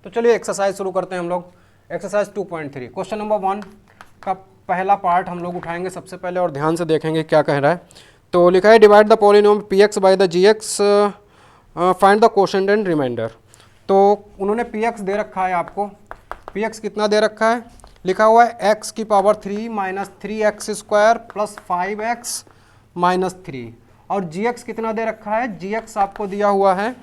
तो चलिए एक्सरसाइज शुरू करते हैं हम लोग। एक्सरसाइज 2.3 क्वेश्चन नंबर 1 का पहला पार्ट हम लोग उठाएंगे सबसे पहले और ध्यान से देखेंगे क्या कह रहा है। तो लिखा है divide the polynomial P X by the G X, find the quotient and remainder. तो उन्होंने पी एक्स दे रखा है आपको, पी एक्स कितना दे रखा है, लिखा हुआ है एक्स की power 3 minus 3x square plus 5x minus 3, और जी एक्स कितना दे रखा है, जी एक्स आपको दिया हुआ है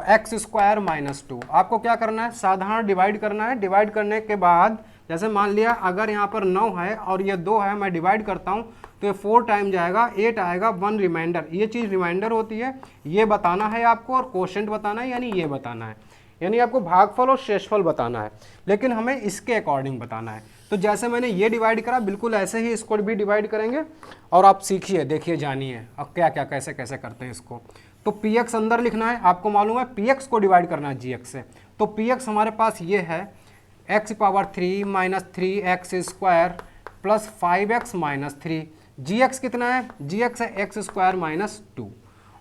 एक्स स्क्वायर माइनस 2। आपको क्या करना है, साधारण डिवाइड करना है। डिवाइड करने के बाद जैसे मान लिया अगर यहाँ पर 9 है और ये 2 है, मैं डिवाइड करता हूँ तो ये 4 टाइम जाएगा, 8 आएगा, 1 रिमाइंडर। ये चीज़ रिमाइंडर होती है, ये बताना है आपको, और कोशेंट बताना है यानी ये बताना है, यानी आपको भागफल और शेषफल बताना है, लेकिन हमें इसके अकॉर्डिंग बताना है। तो जैसे मैंने ये डिवाइड करा बिल्कुल ऐसे ही इसको भी डिवाइड करेंगे, और आप सीखिए, देखिए, जानिए अब क्या क्या कैसे कैसे करते हैं इसको। तो पी एक्स अंदर लिखना है, आपको मालूम है पी एक्स को डिवाइड करना है जी एक्स से। तो पी एक्स हमारे पास ये है x power 3 minus 3x square plus 5x minus 3। जी एक्स कितना है, जी एक्स है एक्स स्क्वायर माइनस 2।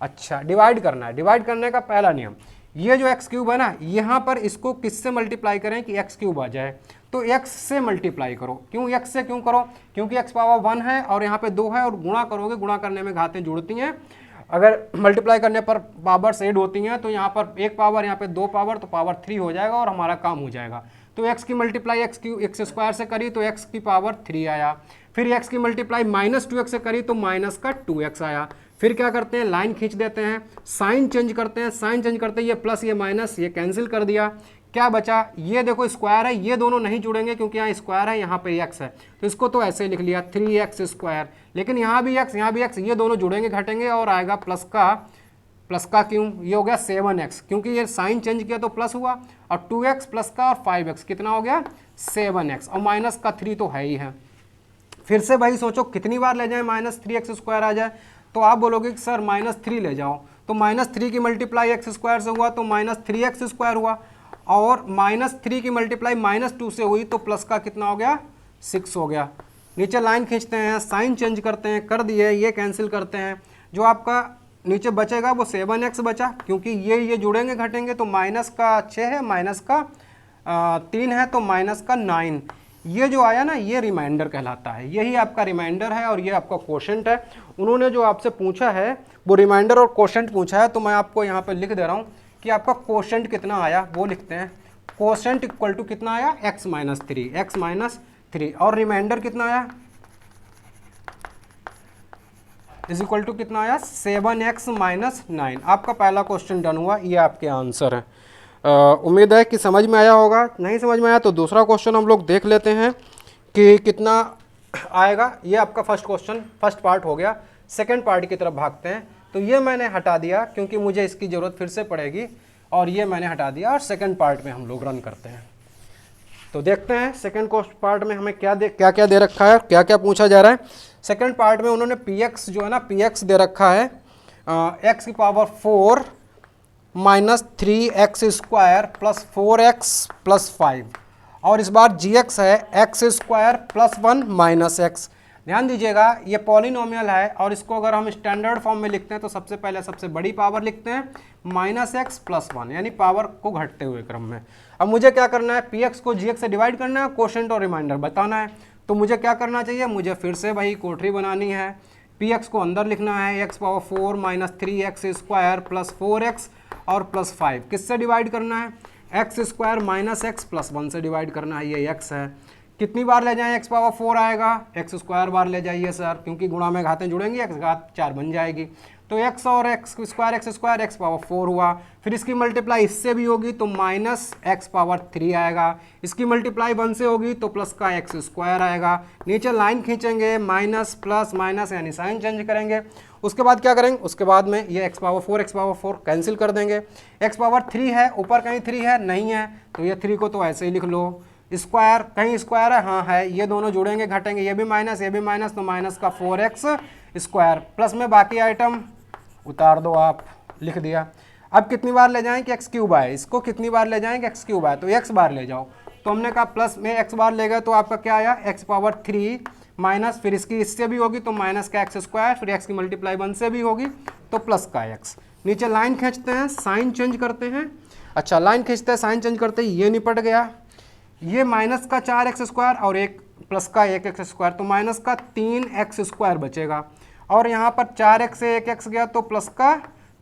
अच्छा, डिवाइड करना है। डिवाइड करने का पहला नियम, ये जो एक्स क्यूब है ना, यहाँ पर इसको किससे मल्टीप्लाई करें कि एक्स क्यूब आ जाए, तो एक्स से मल्टीप्लाई करो। क्यों एक्स से क्यों करो, क्योंकि एक्स पावर 1 है और यहाँ पे 2 है, और गुणा करोगे, गुणा करने में घातें जुड़ती हैं, अगर मल्टीप्लाई करने पर पावर्स ऐड होती हैं, तो यहाँ पर एक पावर, यहाँ पे 2 पावर, तो पावर 3 हो जाएगा और हमारा काम हो जाएगा। तो एक्स की मल्टीप्लाई एक्स स्क्वायर से करी तो एक्स की पावर 3 आया, फिर एक्स की मल्टीप्लाई माइनस 2x से करी तो माइनस का 2x आया। फिर क्या करते हैं, लाइन खींच देते हैं, साइन चेंज करते हैं, साइन चेंज करते हैं, ये प्लस ये माइनस ये कैंसिल कर दिया, क्या बचा, ये देखो स्क्वायर है, ये दोनों नहीं जुड़ेंगे क्योंकि यहाँ स्क्वायर है, यहाँ पे x है, तो इसको तो ऐसे ही लिख लिया 3x स्क्वायर, लेकिन यहाँ भी x, यहाँ भी x, ये दोनों जुड़ेंगे घटेंगे और आएगा प्लस का क्यों, ये हो गया 7x, क्योंकि ये साइन चेंज किया तो प्लस हुआ, और 2x प्लस का और 5x कितना हो गया 7x, और माइनस का 3 तो है ही है। फिर से भाई सोचो कितनी बार ले जाए माइनस 3x स्क्वायर आ जाए, तो आप बोलोगे कि सर माइनस 3 ले जाओ, तो माइनस 3 की मल्टीप्लाई एक्स स्क्वायर से हुआ तो माइनस 3x स्क्वायर हुआ, और माइनस 3 की मल्टीप्लाई माइनस 2 से हुई तो प्लस का कितना हो गया 6 हो गया। नीचे लाइन खींचते हैं, साइन चेंज करते हैं, कर दिए, ये कैंसिल करते हैं, जो आपका नीचे बचेगा वो 7x बचा, क्योंकि ये जुड़ेंगे घटेंगे, तो माइनस का 6 है, माइनस का 3 है, तो माइनस का 9। ये जो आया ना, ये रिमाइंडर कहलाता है, यही आपका रिमाइंडर है और ये आपका कोशेंट है। उन्होंने जो आपसे पूछा है वो रिमाइंडर और कोशेंट पूछा है, तो मैं आपको यहाँ पे लिख दे रहा हूँ कि आपका कोशेंट कितना आया, वो लिखते हैं। कोशेंट इक्वल टू कितना आया, x माइनस 3, और रिमाइंडर कितना आया, इज इक्वल टू कितना आया 7x माइनस 9। आपका पहला क्वेश्चन डन हुआ, ये आपके आंसर है। उम्मीद है कि समझ में आया होगा, नहीं समझ में आया तो दूसरा क्वेश्चन हम लोग देख लेते हैं कि कितना आएगा। ये आपका फर्स्ट क्वेश्चन, फर्स्ट पार्ट हो गया। सेकंड पार्ट की तरफ भागते हैं। तो ये मैंने हटा दिया क्योंकि मुझे इसकी ज़रूरत फिर से पड़ेगी, और ये मैंने हटा दिया, और सेकंड पार्ट में हम लोग रन करते हैं। तो देखते हैं सेकंड पार्ट में हमें क्या क्या दे रखा है, क्या क्या पूछा जा रहा है। सेकंड पार्ट में उन्होंने पी एक्स जो है ना, पी एक्स दे रखा है एक्स की power 4 minus 3x square plus 4x plus 5, और इस बार जी एक्स है x square plus 1 minus x. ध्यान दीजिएगा ये पॉलिनोमियल है, और इसको अगर हम स्टैंडर्ड फॉर्म में लिखते हैं तो सबसे पहले सबसे बड़ी पावर लिखते हैं माइनस एक्स प्लस 1, यानी पावर को घटते हुए क्रम में। अब मुझे क्या करना है, पी एक्स को जी एक्स से डिवाइड करना है, कोशेंट और रिमाइंडर बताना है। तो मुझे क्या करना चाहिए, मुझे फिर से वही कोठरी बनानी है। पी एक्स को अंदर लिखना है, x power 4 minus 3x square plus 4x और प्लस 5, किससे डिवाइड करना है, x square minus x plus 1 से डिवाइड करना है, ये x है। कितनी बार ले जाएं, एक्स पावर 4 आएगा, एक्स स्क्वायर बार ले जाइए सर, क्योंकि गुणा में घातें जुड़ेंगी, एक्स घात 4 बन जाएगी, तो x और एक्स स्क्वायर एक्स पावर 4 हुआ। फिर इसकी मल्टीप्लाई इससे भी होगी तो माइनस एक्स पावर 3 आएगा, इसकी मल्टीप्लाई 1 से होगी तो प्लस का एक्स स्क्वायर आएगा। नीचे लाइन खींचेंगे, माइनस प्लस माइनस यानी साइन चेंज करेंगे। उसके बाद क्या करेंगे, उसके बाद में ये एक्स पावर 4 कैंसिल कर देंगे। एक्स पावर 3 है, ऊपर कहीं 3 है नहीं है, तो ये 3 को तो ऐसे ही लिख लो। स्क्वायर, कहीं स्क्वायर है, हाँ है, ये दोनों जुड़ेंगे घटेंगे, ये भी माइनस, तो माइनस का 4x स्क्वायर, प्लस में बाकी आइटम उतार दो, आप लिख दिया। अब कितनी बार ले जाएं कि एक्स क्यूब आए, इसको कितनी बार ले जाएं कि एक्स क्यूब आए, तो x बार ले जाओ। तो हमने कहा प्लस में x बार ले गए तो आपका क्या आया, एक्स पावर 3 माइनस, फिर इसकी इससे भी होगी तो माइनस का एक्स स्क्वायर, फिर x की मल्टीप्लाई 1 से भी होगी तो प्लस का x। नीचे लाइन खींचते हैं, साइन चेंज करते हैं, अच्छा लाइन खींचते हैं, साइन चेंज करते ही ये निपट गया, ये माइनस का 4x² और एक प्लस का 1x², तो माइनस का 3x² बचेगा, और यहाँ पर 4x से 1x गया तो प्लस का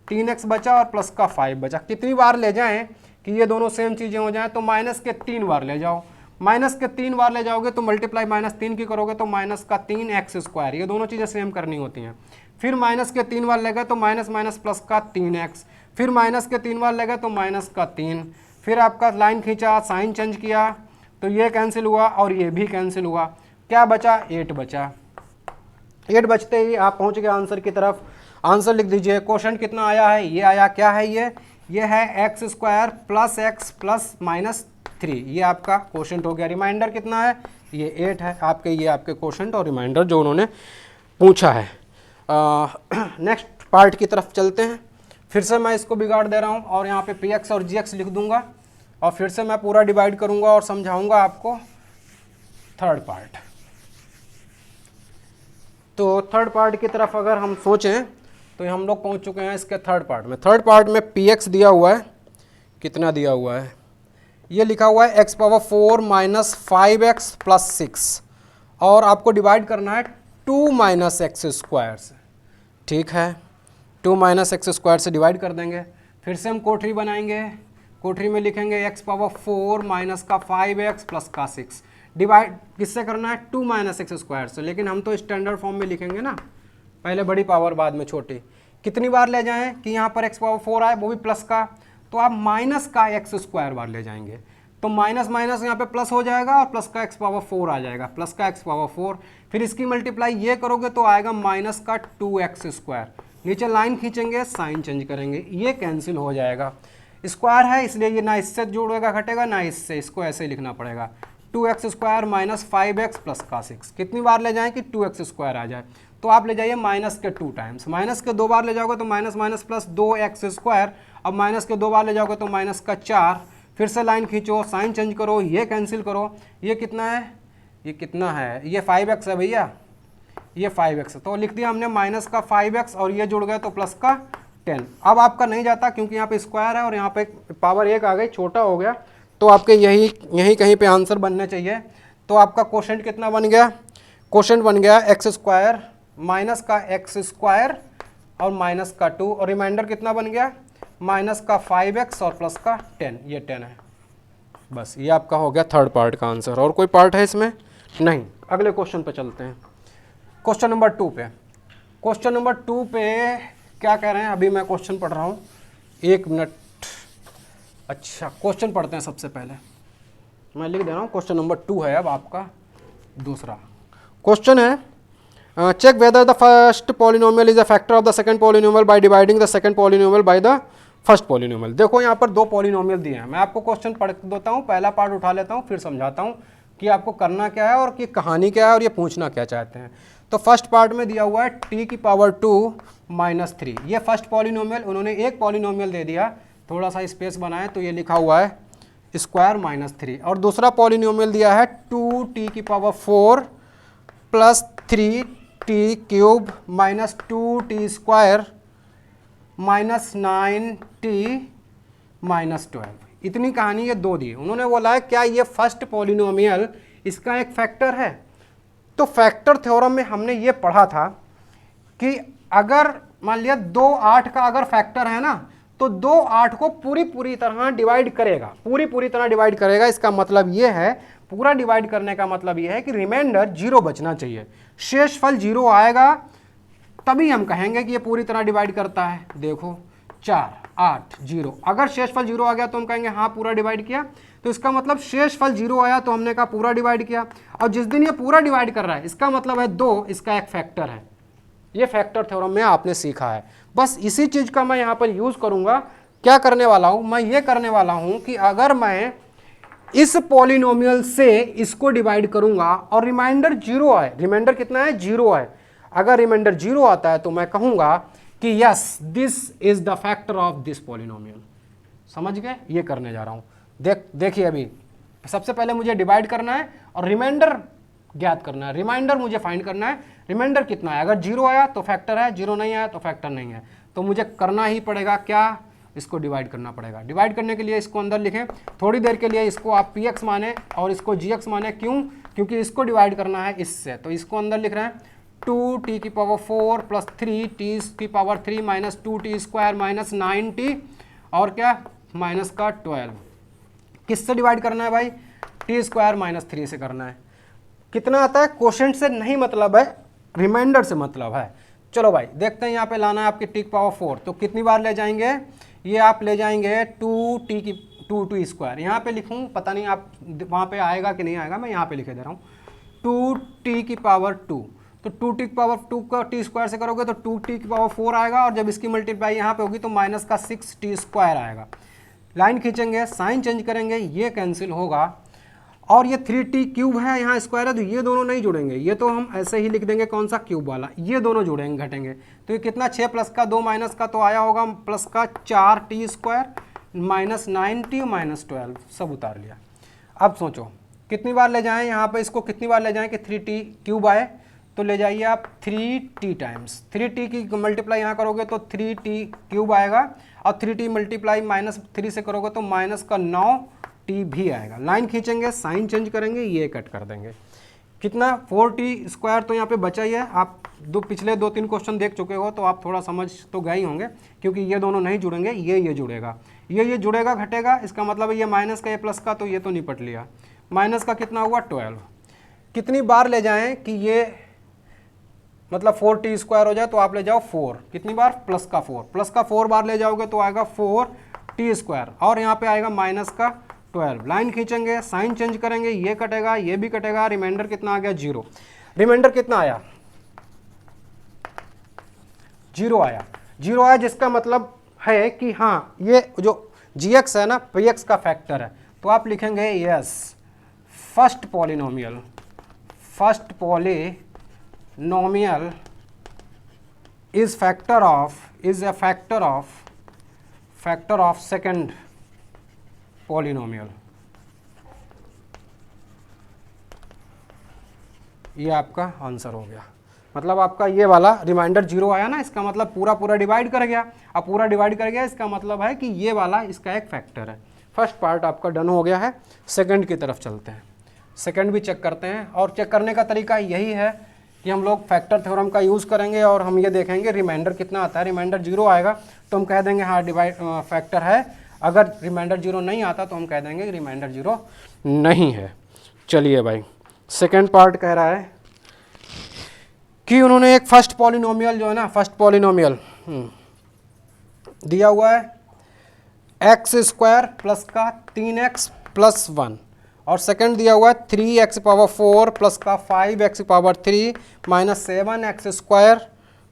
3x बचा और प्लस का 5 बचा। कितनी बार ले जाएं कि ये दोनों सेम चीज़ें हो जाएं, तो माइनस के 3 बार ले जाओ, माइनस के 3 बार ले जाओगे तो मल्टीप्लाई -3 की करोगे तो माइनस का 3x², ये दोनों चीज़ें सेम करनी होती हैं। फिर माइनस के 3 बार ले गए तो माइनस माइनस प्लस का 3x, फिर माइनस के 3 बार ले गए तो माइनस का 3, फिर आपका लाइन खींचा, साइन चेंज किया तो ये कैंसिल हुआ और ये भी कैंसिल हुआ, क्या बचा 8 बचा। 8 बचते ही आप पहुंच गए आंसर की तरफ। आंसर लिख दीजिए, क्वेश्चन कितना आया है, ये आया, क्या है ये है x² + x + -3, ये आपका क्वेश्चन हो गया। रिमाइंडर कितना है, ये 8 है आपके, ये आपके क्वेश्चन और रिमाइंडर जो उन्होंने पूछा है। नेक्स्ट पार्ट की तरफ चलते हैं। फिर से मैं इसको बिगाड़ दे रहा हूँ और यहाँ पे px और gx लिख दूंगा और फिर से मैं पूरा डिवाइड करूंगा और समझाऊंगा आपको थर्ड पार्ट। तो थर्ड पार्ट की तरफ अगर हम सोचें तो हम लोग पहुंच चुके हैं इसके थर्ड पार्ट में। थर्ड पार्ट में px दिया हुआ है, कितना दिया हुआ है, ये लिखा हुआ है x⁴ - 5x + 6 और आपको डिवाइड करना है 2 - x² से। ठीक है, 2 - x² से डिवाइड कर देंगे। फिर से हम कोठरी बनाएंगे, कोठरी में लिखेंगे x⁴ - 5x + 6। डिवाइड किससे करना है, 2 - x² से, लेकिन हम तो स्टैंडर्ड फॉर्म में लिखेंगे ना, पहले बड़ी पावर बाद में छोटी। कितनी बार ले जाएं कि यहाँ पर x⁴ आए, वो भी प्लस का, तो आप माइनस का x² बार ले जाएंगे, तो माइनस माइनस यहाँ पे प्लस हो जाएगा और प्लस का x⁴ आ जाएगा, प्लस का x⁴। फिर इसकी मल्टीप्लाई ये करोगे तो आएगा माइनस का 2x²। नीचे लाइन खींचेंगे, साइन चेंज करेंगे, ये कैंसिल हो जाएगा। स्क्वायर है इसलिए ये ना इससे जुड़ेगा घटेगा ना इससे, इसको ऐसे ही लिखना पड़ेगा, 2x² - 5x + 6। कितनी बार ले जाएं कि 2x² आ जाए, तो आप ले जाइए माइनस के 2 टाइम्स, माइनस के 2 बार ले जाओगे तो माइनस माइनस प्लस 2x², अब माइनस के 2 बार ले जाओगे तो माइनस का 4। फिर से लाइन खींचो, साइन चेंज करो, ये कैंसिल करो, ये कितना है, ये कितना है, ये 5x है भैया, ये 5x है, तो लिख दिया हमने माइनस का 5x और ये जुड़ गया तो प्लस का 10। अब आपका नहीं जाता क्योंकि यहाँ पे स्क्वायर है और यहाँ पे पावर 1 आ गई, छोटा हो गया, तो आपके यही कहीं पे आंसर बनने चाहिए। तो आपका क्वेश्चन कितना बन गया, क्वेश्चन बन गया x² माइनस का x² और माइनस का 2 और रिमाइंडर कितना बन गया, माइनस का 5x और प्लस का 10, ये 10 है। बस ये आपका हो गया थर्ड पार्ट का आंसर। और कोई पार्ट है इसमें, नहीं। अगले क्वेश्चन पे चलते हैं, क्वेश्चन नंबर 2 पे। क्वेश्चन नंबर 2 पे क्या कह रहे हैं, अभी मैं क्वेश्चन पढ़ रहा हूँ, 1 मिनट। अच्छा, क्वेश्चन पढ़ते हैं सबसे पहले, मैं लिख दे रहा हूँ, क्वेश्चन नंबर 2 है अब आपका दूसरा। क्वेश्चन है, check whether the first polynomial is a factor of the second polynomial by dividing the second polynomial by the first polynomial. देखो यहाँ पर 2 पॉलिनोमियल दिए हैं, मैं आपको क्वेश्चन पढ़ देता हूँ, पहला पार्ट उठा लेता हूँ, फिर समझाता हूँ कि आपको करना क्या है और कि कहानी क्या है और ये पूछना क्या चाहते हैं। तो फर्स्ट पार्ट में दिया हुआ है t⁻2 - 3, ये फर्स्ट पॉलिनोमियल, उन्होंने एक पॉलिनोमियल दे दिया, थोड़ा सा स्पेस बनाए तो ये लिखा हुआ है स्क्वायर -3, और दूसरा पॉलिनोमियल दिया है 2t⁴ + 3t³ - 2t² -9t -12। इतनी कहानी ये 2 दी। उन्होंने बोला है क्या ये फर्स्ट पॉलिनोमियल इसका एक फैक्टर है। तो फैक्टर थ्योरम में हमने ये पढ़ा था कि अगर मान लिया 2 8 का अगर फैक्टर है ना, तो 2 8 को पूरी तरह डिवाइड करेगा, पूरी तरह डिवाइड करेगा। इसका मतलब ये है, पूरा डिवाइड करने का मतलब ये है कि रिमाइंडर 0 बचना चाहिए, शेषफल 0 आएगा तभी हम कहेंगे कि ये पूरी तरह डिवाइड करता है। देखो 4 8 0, अगर शेषफल 0 आ गया तो हम कहेंगे हाँ पूरा डिवाइड किया, तो इसका मतलब शेषफल 0 आया तो हमने कहा पूरा डिवाइड किया। और जिस दिन ये पूरा डिवाइड कर रहा है इसका मतलब है 2 इसका एक फैक्टर है। ये फैक्टर थ्योरम में आपने सीखा है, बस इसी चीज का मैं यहाँ पर यूज करूंगा। क्या करने वाला हूं मैं, ये करने वाला हूं कि अगर मैं इस पॉलिनोमियल से इसको डिवाइड करूंगा और रिमाइंडर 0 आए, रिमाइंडर कितना है 0 आए, अगर रिमाइंडर 0 आता है तो मैं कहूंगा कि yes this is the factor of this polynomial. समझ गए, ये करने जा रहा हूं। देखिए अभी सबसे पहले मुझे डिवाइड करना है और रिमाइंडर ज्ञात करना है, रिमाइंडर मुझे फाइंड करना है। रिमाइंडर कितना है, अगर 0 आया तो फैक्टर है, 0 नहीं आया तो फैक्टर नहीं है, तो मुझे करना ही पड़ेगा क्या, इसको डिवाइड करना पड़ेगा। डिवाइड करने के लिए इसको अंदर लिखें, थोड़ी देर के लिए इसको आप px माने और इसको gx माने, क्यों? क्योंकि इसको डिवाइड करना है इससे, तो इसको अंदर लिख रहे हैं 2t की पावर 4 प्लस 3t की power 3 minus 2t square minus 9t और क्या माइनस का 12। किससे डिवाइड करना है भाई? t स्क्वायर माइनस 3 से करना है। कितना आता है? क्वोशेंट से नहीं मतलब है, रिमाइंडर से मतलब है। चलो भाई देखते हैं, यहाँ पे लाना है आपकी t की पावर 4, तो कितनी बार ले जाएंगे? ये आप ले जाएंगे 2t स्क्वायर। यहाँ पे लिखूँ, पता नहीं आप वहाँ पे आएगा कि नहीं आएगा, मैं यहाँ पे लिखे दे रहा हूँ 2t की पावर 2। तो 2t की पावर 2 का t स्क्वायर से करोगे तो 2t की पावर 4 आएगा, और जब इसकी मल्टीप्लाई यहाँ पे होगी तो माइनस का 6t स्क्वायर आएगा। लाइन खींचेंगे, साइन चेंज करेंगे, ये कैंसिल होगा, और ये 3t क्यूब है, यहाँ स्क्वायर है, तो ये दोनों नहीं जुड़ेंगे, ये तो हम ऐसे ही लिख देंगे कौन सा क्यूब वाला, ये दोनों जुड़ेंगे घटेंगे। तो ये कितना 6 प्लस का 2 माइनस का तो आया होगा प्लस का 4t square minus 9t minus 12, सब उतार लिया। अब सोचो कितनी बार ले जाएं यहाँ पे, इसको कितनी बार ले जाएं कि 3t क्यूब आए, तो ले जाइए आप 3t टाइम्स 3t की मल्टीप्लाई यहाँ करोगे तो 3t क्यूब आएगा, और 3t मल्टीप्लाई माइनस 3 से करोगे तो माइनस का 9t भी आएगा। लाइन खींचेंगे, साइन चेंज करेंगे, ये कट कर देंगे। कितना 4t स्क्वायर तो यहाँ पे बचा ही है। आप पिछले 2-3 क्वेश्चन देख चुके हो तो आप थोड़ा समझ तो गए ही होंगे, क्योंकि ये दोनों नहीं जुड़ेंगे, ये जुड़ेगा, ये जुड़ेगा घटेगा, इसका मतलब ये माइनस का ये प्लस का, तो ये तो निपट लिया। माइनस का कितना हुआ 12। कितनी बार ले जाएं कि ये मतलब 4t स्क्वायर हो जाए, तो आप ले जाओ 4, कितनी बार? प्लस का 4, प्लस का 4 बार ले जाओगे तो आएगा 4t स्क्वायर, और यहाँ पे आएगा माइनस का 12। लाइन खींचेंगे, साइन चेंज करेंगे, ये कटेगा, ये भी कटेगा, रिमाइंडर कितना आ गया? 0। रिमाइंडर कितना आया? 0 आया। 0 आया, जिसका मतलब है कि हाँ ये जो gx है ना px का फैक्टर है, तो आप लिखेंगे yes first polynomial is a factor of second polynomial। ये आपका आंसर हो गया। मतलब आपका ये वाला रिमाइंडर 0 आया ना, इसका मतलब पूरा डिवाइड कर गया। अब पूरा डिवाइड कर गया, इसका मतलब है कि ये वाला इसका एक फैक्टर है। फर्स्ट पार्ट आपका डन हो गया है। सेकंड की तरफ चलते हैं, सेकंड भी चेक करते हैं, और चेक करने का तरीका यही है कि हम लोग फैक्टर थ्योरम का यूज़ करेंगे, और हम ये देखेंगे रिमाइंडर कितना आता है। रिमाइंडर 0 आएगा तो हम कह देंगे हाँ फैक्टर है, अगर रिमाइंडर 0 नहीं आता तो हम कह देंगे रिमाइंडर 0 नहीं है। चलिए भाई, सेकंड पार्ट कह रहा है कि उन्होंने एक फर्स्ट पॉलिनोमियल जो है ना, फर्स्ट पॉलिनोमियल दिया हुआ है एक्स स्क्वायर प्लस का 3x प्लस 1, और सेकंड दिया हुआ है 3x पावर 4 प्लस का 5x power 3 minus 7x square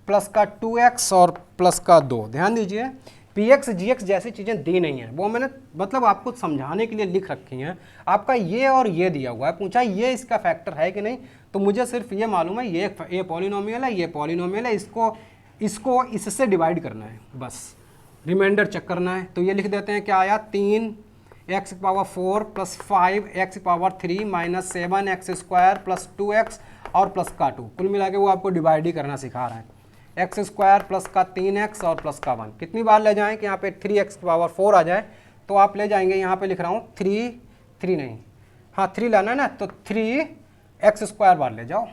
plus का 2x और प्लस का 2। ध्यान दीजिए, px gx जैसी चीज़ें दी नहीं है, वो मैंने मतलब आपको समझाने के लिए लिख रखी हैं। आपका ये और ये दिया हुआ है, पूछा ये इसका फैक्टर है कि नहीं, तो मुझे सिर्फ ये मालूम है ये पॉलिनोमियल है, ये पॉलिनोमियल है, इसको इससे डिवाइड करना है, बस रिमाइंडर चेक करना है। तो ये लिख देते हैं, क्या आया 3x power 4 plus 5x power 3 minus 7x square plus 2x और प्लस का 2। कुल मिला के वो आपको डिवाइड ही करना सिखा रहा है। एक्स स्क्वायर प्लस का 3x और प्लस का 1। कितनी बार ले जाएं कि यहाँ पे 3x पावर 4 आ जाए, तो आप ले जाएंगे, यहाँ पे लिख रहा हूँ 3 नहीं, हाँ 3 लाना है ना, तो 3x स्क्वायर बार ले जाओ,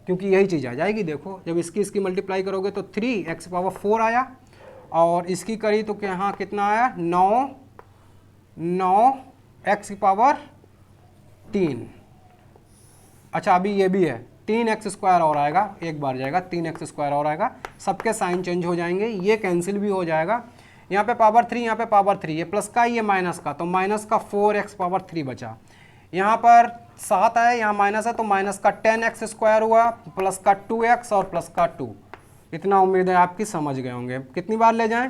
क्योंकि यही चीज़ आ जाएगी। देखो जब इसकी मल्टीप्लाई करोगे तो 3x पावर 4 आया, और इसकी करी तो यहाँ कितना आया 9x पावर 3। अच्छा अभी ये भी है 3x स्क्वायर और आएगा, एक बार जाएगा 3x स्क्वायर और आएगा, सबके साइन चेंज हो जाएंगे, ये कैंसिल भी हो जाएगा। यहाँ पे पावर 3, यहाँ पे पावर 3, ये प्लस का ये माइनस का, तो माइनस का 4x पावर 3 बचा। यहाँ पर 7 है, यहाँ माइनस है, तो माइनस का 10x स्क्वायर हुआ प्लस का 2x और प्लस का 2। इतना उम्मीद है आपकी समझ गए होंगे। कितनी बार ले जाएं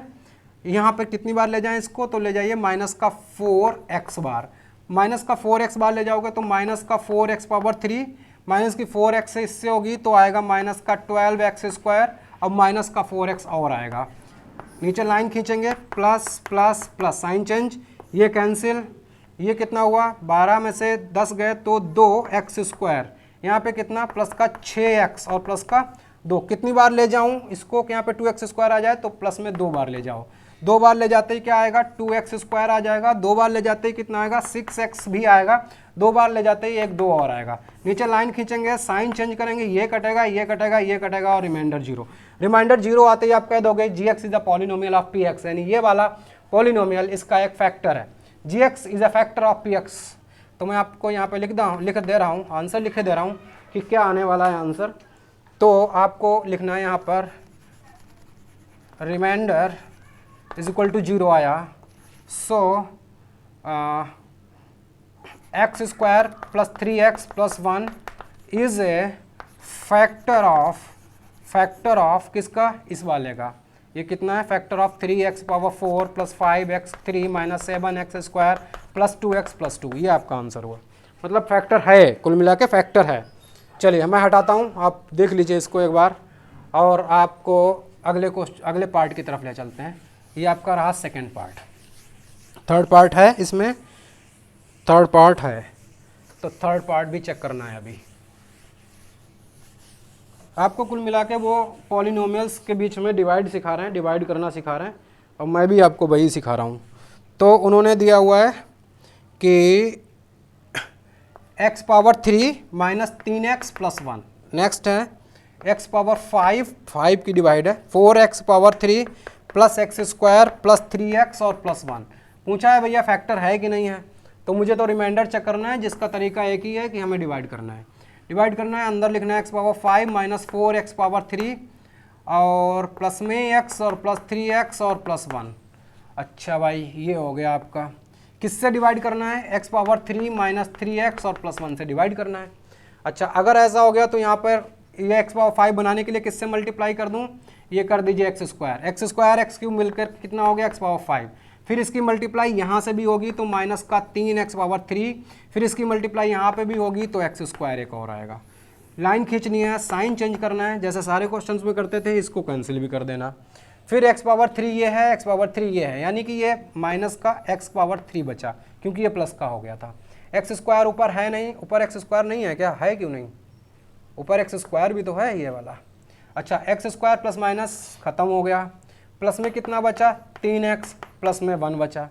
यहाँ पे, कितनी बार ले जाएं इसको, तो ले जाइए माइनस का 4x बार। माइनस का 4x बार ले जाओगे तो माइनस का 4x पावर 3 माइनस की 4x से इससे होगी तो आएगा माइनस का 12x स्क्वायर, अब माइनस का 4x और आएगा। नीचे लाइन खींचेंगे, plus plus plus, sign change, ये कैंसिल, ये कितना हुआ 12 में से 10 गए तो 2x स्क्वायर, यहाँ पे कितना प्लस का 6x और प्लस का 2। कितनी बार ले जाऊँ इसको कि यहाँ पे 2x स्क्वायर आ जाए, तो प्लस में 2 बार ले जाओ, 2 बार ले जाते ही क्या आएगा 2x² आ जाएगा, 2 बार ले जाते ही कितना आएगा 6x भी आएगा, 2 बार ले जाते ही एक 2 और आएगा। नीचे लाइन खींचेंगे, साइन चेंज करेंगे, ये कटेगा ये कटेगा ये कटेगा और रिमाइंडर 0। रिमाइंडर 0 आते ही आप कह दोगे gx is a polynomial of px, यानी ये वाला पॉलिनोमियल इसका एक फैक्टर है, gx is a factor of px। तो मैं आपको यहाँ पे लिख दे रहा हूँ, आंसर लिखे दे रहा हूँ कि क्या आने वाला है आंसर। तो आपको लिखना है यहाँ पर रिमाइंडर इज इक्वल टू 0 आया, सो x² plus 3x plus 1 is a factor of किसका, इस वाले का। ये कितना है, factor of 3x power 4 plus 5x3 minus 7x² plus 2x plus 2। ये आपका आंसर हुआ, मतलब फैक्टर है, कुल मिला के फैक्टर है। चलिए मैं हटाता हूँ, आप देख लीजिए इसको एक बार और आपको अगले पार्ट की तरफ ले चलते हैं। ये आपका रहा सेकेंड पार्ट, थर्ड पार्ट है इसमें, थर्ड पार्ट है तो थर्ड पार्ट भी चेक करना है। अभी आपको कुल मिला के वो पॉलिनोमियल्स के बीच में डिवाइड सिखा रहे हैं, डिवाइड करना सिखा रहे हैं, और मैं भी आपको वही सिखा रहा हूँ। तो उन्होंने दिया हुआ है कि x power 3 minus 3x plus 1, next है x पावर 5 की डिवाइड है 4x power 3 plus x² plus 3x और प्लस 1। पूछा है भैया फैक्टर है कि नहीं है, तो मुझे तो रिमाइंडर चेक करना है, जिसका तरीका एक ही है कि हमें डिवाइड करना है। डिवाइड करना है, अंदर लिखना है x power 5 minus 4x power 3 और प्लस में x और प्लस 3x और प्लस 1। अच्छा भाई ये हो गया आपका, किससे डिवाइड करना है, x पावर 3 माइनस 3x और प्लस 1 से डिवाइड करना है। अच्छा अगर ऐसा हो गया तो यहाँ पर ये x पावर 5 बनाने के लिए किससे मल्टीप्लाई कर दूँ, ये कर दीजिए x² x³ मिलकर कितना हो गया x पावर 5, फिर इसकी मल्टीप्लाई यहाँ से भी होगी तो माइनस का 3x पावर 3, फिर इसकी मल्टीप्लाई यहाँ पे भी होगी तो x² एक और आएगा। लाइन खींचनी है, साइन चेंज करना है, जैसे सारे क्वेश्चंस में करते थे, इसको कैंसिल भी कर देना। फिर x पावर 3 ये है, x पावर 3 ये है, यानी कि ये माइनस का x पावर 3 बचा क्योंकि ये प्लस का हो गया था। x² ऊपर है नहीं, ऊपर x² नहीं है क्या, है क्यों नहीं, ऊपर x² भी तो है ये वाला। अच्छा x² प्लस माइनस ख़त्म हो गया, प्लस में कितना बचा 3x प्लस में 1 बचा।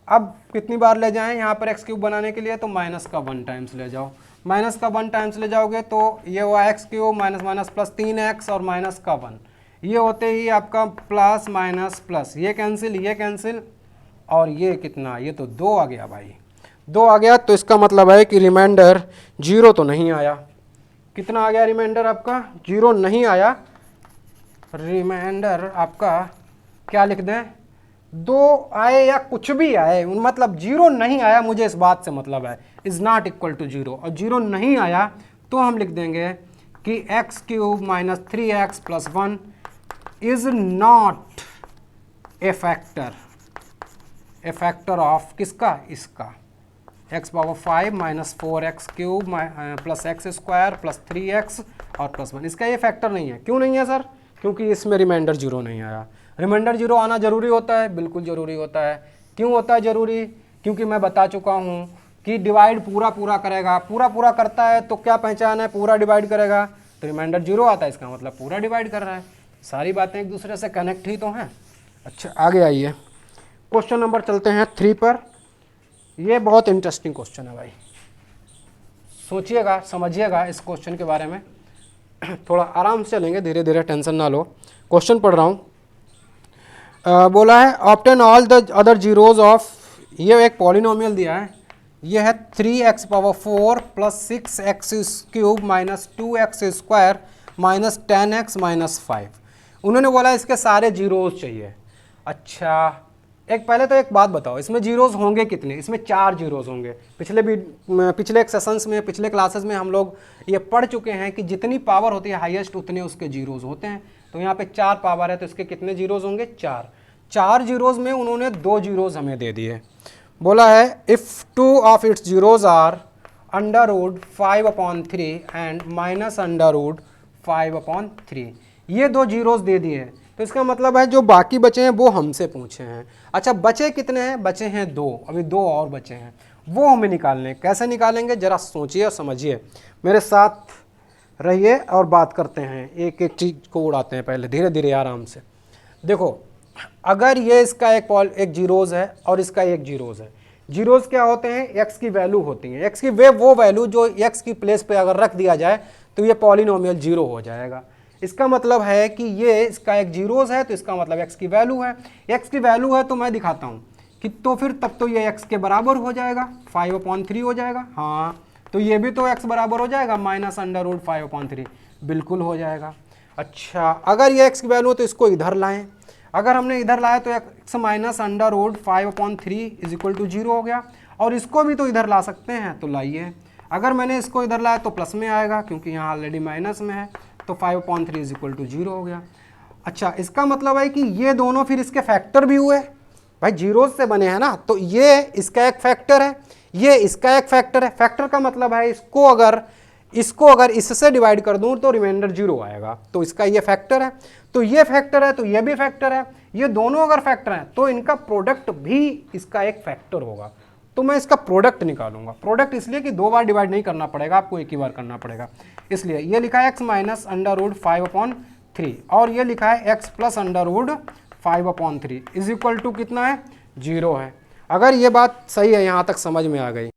अब कितनी बार ले जाएं यहाँ पर x³ बनाने के लिए, तो माइनस का 1 टाइम्स ले जाओ, माइनस का 1 टाइम्स ले जाओगे तो ये हुआ x³ minus minus plus 3x और माइनस का 1, ये होते ही आपका प्लस माइनस प्लस, ये कैंसिल और ये कितना, ये तो 2 आ गया भाई, 2 आ गया। तो इसका मतलब है कि रिमाइंडर 0 तो नहीं आया। कितना आ गया रिमाइंडर आपका, 0 नहीं आया। रिमाइंडर आपका क्या लिख दें, 2 आए या कुछ भी आए, मतलब 0 नहीं आया, मुझे इस बात से मतलब है, इज़ नॉट इक्वल टू 0, और 0 नहीं आया तो हम लिख देंगे कि x³ minus 3x plus 1 is not a factor of किसका, इसका x power 5 minus 4x³ plus x² plus 3x और प्लस 1, इसका ये फैक्टर नहीं है। क्यों नहीं है सर, क्योंकि इसमें रिमाइंडर 0 नहीं आया। रिमाइंडर 0 आना जरूरी होता है, बिल्कुल ज़रूरी होता है। क्यों होता है ज़रूरी, क्योंकि मैं बता चुका हूँ कि डिवाइड पूरा करेगा, पूरा करता है तो क्या पहचान है, पूरा डिवाइड करेगा तो रिमाइंडर 0 आता है, इसका मतलब पूरा डिवाइड कर रहा है। सारी बातें एक दूसरे से कनेक्ट ही तो हैं। अच्छा आगे आइए, क्वेश्चन नंबर चलते हैं 3 पर। ये बहुत इंटरेस्टिंग क्वेश्चन है भाई, सोचिएगा समझिएगा इस क्वेश्चन के बारे में, थोड़ा आराम से लेंगे, धीरे धीरे, टेंशन ना लो। क्वेश्चन पढ़ रहा हूँ। बोला है obtain all the other zeros of, ये एक पॉलिनोमियल दिया है, ये है 3x power 4 plus 6x³ minus 2x² minus 10x minus 5। उन्होंने बोला इसके सारे जीरोज चाहिए। अच्छा एक पहले तो एक बात बताओ, इसमें जीरोज होंगे कितने, इसमें 4 जीरोज होंगे। पिछले एक सेशंस में, पिछले क्लासेस में हम लोग ये पढ़ चुके हैं कि जितनी पावर होती है हाईएस्ट उतने उसके जीरोज होते हैं। तो यहाँ पे 4 पावर है तो इसके कितने जीरोज होंगे, 4 जीरोज में उन्होंने 2 जीरोज हमें दे दिए। बोला है if 2 of its zeros are √5/3 and minus √5/3, ये 2 जीरोज दे दिए हैं। तो इसका मतलब है जो बाकी बचे हैं वो हमसे पूछे हैं। अच्छा बचे कितने हैं, बचे हैं 2, अभी 2 और बचे हैं, वो हमें निकालने। कैसे निकालेंगे जरा सोचिए और समझिए, मेरे साथ रहिए और बात करते हैं, एक एक चीज़ को उड़ाते हैं पहले, धीरे धीरे आराम से। देखो अगर ये इसका एक जीरोज है और इसका एक जीरोज है, जीरोज क्या होते हैं, एक्स की वैल्यू होती है, एक्स की वो वैल्यू जो एक्स की प्लेस पे अगर रख दिया जाए तो ये पॉलिनोमियल जीरो हो जाएगा। इसका मतलब है कि ये इसका एक जीरोज है तो इसका मतलब एक्स की वैल्यू है, एक्स की वैल्यू है तो मैं दिखाता हूँ कि तो फिर तब तो ये एक्स के बराबर हो जाएगा, 5/3 हो जाएगा। हाँ तो ये भी तो एक्स बराबर हो जाएगा -√5/3, बिल्कुल हो जाएगा। अच्छा अगर ये एक्स की वैल्यू है तो इसको इधर लाएं, अगर हमने इधर लाया तो x -√5/3 = 0 हो गया, और इसको भी तो इधर ला सकते हैं तो लाइए। अगर मैंने इसको इधर लाया तो प्लस में आएगा क्योंकि यहाँ ऑलरेडी माइनस में है, तो 5/3 = 0 हो गया। अच्छा इसका मतलब है कि ये दोनों फिर इसके फैक्टर भी हुए, भाई जीरोज से बने हैं ना, तो ये इसका एक फैक्टर है, ये इसका एक फैक्टर है। फैक्टर का मतलब है इसको अगर इससे डिवाइड कर दूं तो रिमाइंडर 0 आएगा, तो इसका ये फैक्टर है, तो ये फैक्टर है, तो ये भी फैक्टर है, ये दोनों अगर फैक्टर हैं तो इनका प्रोडक्ट भी इसका एक फैक्टर होगा। तो मैं इसका प्रोडक्ट निकालूंगा। प्रोडक्ट इसलिए कि 2 बार डिवाइड नहीं करना पड़ेगा, आपको एक ही बार करना पड़ेगा, इसलिए ये लिखा है x -√5/3 और ये लिखा है x + √5/3 = कितना है, 0 है। अगर ये बात सही है, यहाँ तक समझ में आ गई।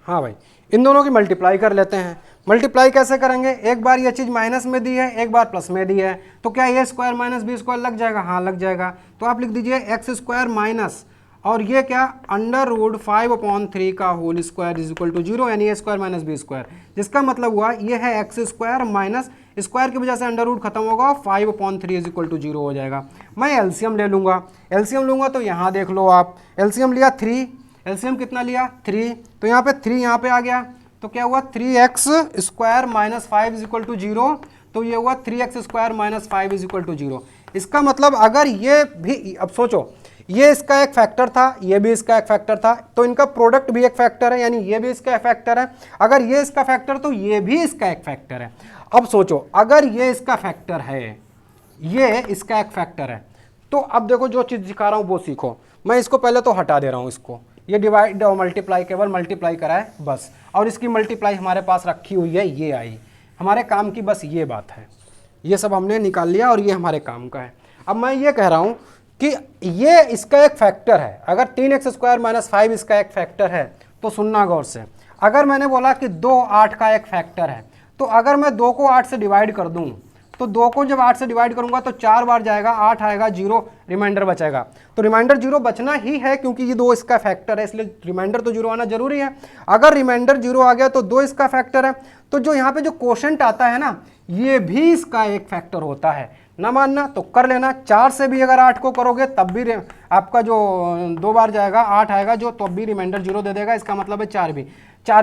हाँ भाई, इन दोनों की मल्टीप्लाई कर लेते हैं। मल्टीप्लाई कैसे करेंगे, एक बार ये चीज़ माइनस में दी है, एक बार प्लस में दी है, तो क्या ये स्क्वायर माइनस बी स्क्वायर लग जाएगा, हाँ लग जाएगा। तो आप लिख दीजिए x² माइनस और ये क्या √5/3 का होल स्क्वायर = 0, यानी a² - b², जिसका मतलब हुआ ये है x² माइनस स्क्वायर की वजह से अंडर खत्म होगा, 5/3 = 0 हो जाएगा। मैं एलसीएम ले लूँगा, एलसीएम लूँगा तो यहाँ देख लो आप, एलसीएम लिया 3, एलसीएम कितना लिया 3, तो यहाँ पे 3 यहाँ पे आ गया, तो क्या हुआ 3x² - 5 = 0, तो ये हुआ 3x² - 5 = 0। इसका मतलब अगर ये भी, अब सोचो ये इसका एक फैक्टर था, ये भी इसका एक फैक्टर था, तो इनका प्रोडक्ट भी एक फैक्टर है, यानी ये भी इसका एक फैक्टर है। अगर ये इसका फैक्टर तो ये भी इसका एक फैक्टर है। अब सोचो अगर ये इसका फैक्टर है, ये इसका एक फैक्टर है, तो अब देखो जो चीज़ दिखा रहा हूँ वो सीखो। मैं इसको पहले तो हटा दे रहा हूँ, इसको ये डिवाइड और मल्टीप्लाई केवल मल्टीप्लाई करा है बस, और इसकी मल्टीप्लाई हमारे पास रखी हुई है, ये आई हमारे काम की, बस ये बात है। ये सब हमने निकाल लिया और ये हमारे काम का है। अब मैं ये कह रहा हूँ कि ये इसका एक फैक्टर है, अगर 3x² - 5 इसका एक फैक्टर है तो सुनना गौर से, अगर मैंने बोला कि 2 8 का एक फैक्टर है, तो अगर मैं 2 को 8 से डिवाइड कर दूं, तो 2 को जब 8 से डिवाइड करूंगा तो 4 बार जाएगा, 8 आएगा, 0 रिमाइंडर बचेगा। तो रिमाइंडर 0 बचना ही है क्योंकि ये 2 इसका फैक्टर है, इसलिए रिमाइंडर तो 0 आना जरूरी है। अगर रिमाइंडर 0 आ गया तो 2 इसका फैक्टर है, तो जो यहाँ पे जो क्वोशंट आता है ना, ये भी इसका एक फैक्टर होता है। ना मानना तो कर लेना, 4 से भी अगर 8 को करोगे तब भी आपका जो 2 बार जाएगा 8 आएगा, जो तब भी रिमाइंडर 0 दे देगा, इसका मतलब है 4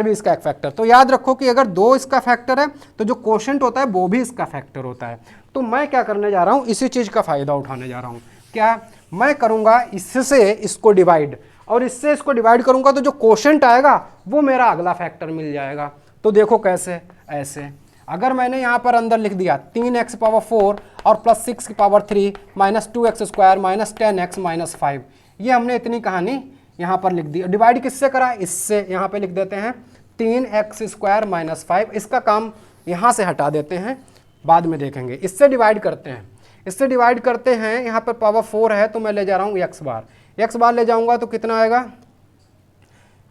भी इसका एक फैक्टर। तो याद रखो कि अगर 2 इसका फैक्टर है तो जो क्वोशंट होता है वो भी इसका फैक्टर होता है। तो मैं क्या करने जा रहा हूँ, इसी चीज़ का फ़ायदा उठाने जा रहा हूँ। क्या मैं करूँगा, इससे इसको डिवाइड, और इससे इसको डिवाइड करूँगा तो जो क्वोशंट आएगा वो मेरा अगला फैक्टर मिल जाएगा। तो देखो कैसे, ऐसे अगर मैंने यहाँ पर अंदर लिख दिया 3x⁴ और +6⁵ -2x² - 10x - 5, ये हमने इतनी कहानी यहाँ पर लिख दी। डिवाइड किससे करा, इससे। यहाँ पे लिख देते हैं 3x² - 5, इसका काम यहाँ से हटा देते हैं, बाद में देखेंगे। इससे डिवाइड करते हैं, इससे डिवाइड करते हैं, यहाँ पर पावर 4 है तो मैं ले जा रहा हूँ x बार ले जाऊँगा तो कितना आएगा,